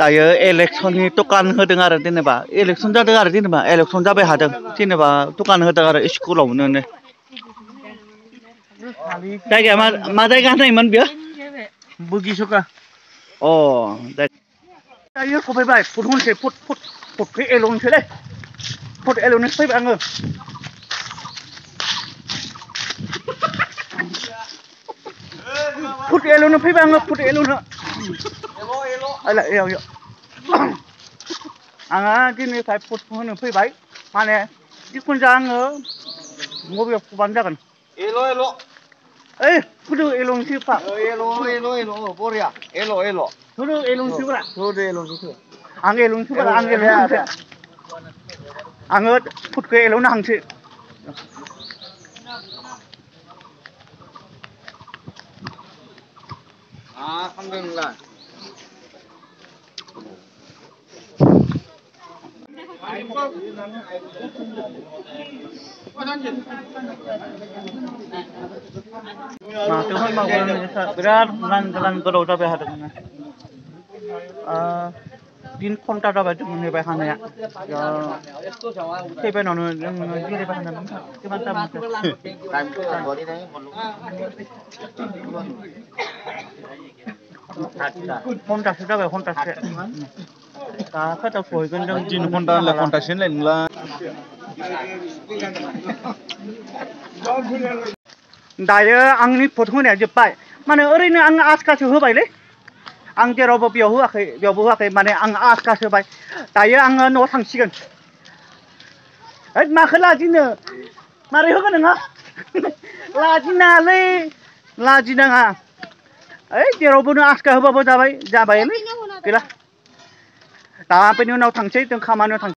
दायो इलेक्सननि टकान होदों आरो जेनेबा इलेक्सन जादों आरो जेनेबा इलेक्सन जाबाय हादों जेनेबा टकान होदों आरो स्कुलावनो जायगाया मा जायगा होननायमोन बेयो बुगिसका अ दायो सफैबाय फुट मोनसे फुटखौ एल'नोसैलै फुट एल'नोसो फैबाय आङो फुट एल'नो फैबाय आङो फुट एल'नो आंहा दिनैफ्राय फुट होनो फैबाय माने जिखुनु जा आङो मबेयाव फुबानो जागोन एल' ओइ फुदु एल'नोसै फा एल' बरिया एल' फुदु एल'नोसैब्रा होदो एल'नोसै आं एल'नोसै बारा आं एल'नो हांसै आङो फुटखौ एल'नो हांसै मा खालामदों नोंलाय माथो होनबावगोन बिराद गोलाव जाबाय हादों दिन घन्टा जाबाय जों नेबाय थानाया फैबायनावनो जों जिरायबाय थानानै किमान टाइम घन्टासो जाबाय घन्टासे दा खैथायाव सहैगोन जों 3 घन्टा होनलाय घन्टासे होनलाय नोंला दायो आंनि भट होनाया जोब्बाय माने ओरैनो आं आसखासो होबायलै आं जेरावबो बेयाव होआखै बेयावबो होआखै माने आं आसखासो होबाय दायो आङो न'आव थांसिगोन हैद माखौ लाजिनो मारै होगोन नोङो लाजिनाङालै लाजिनाङा ओइ जेरावबो नों आसखा होबाबो जाबायलै गैला दा बेनि उनाव थांसै जों खामानियाव थांसै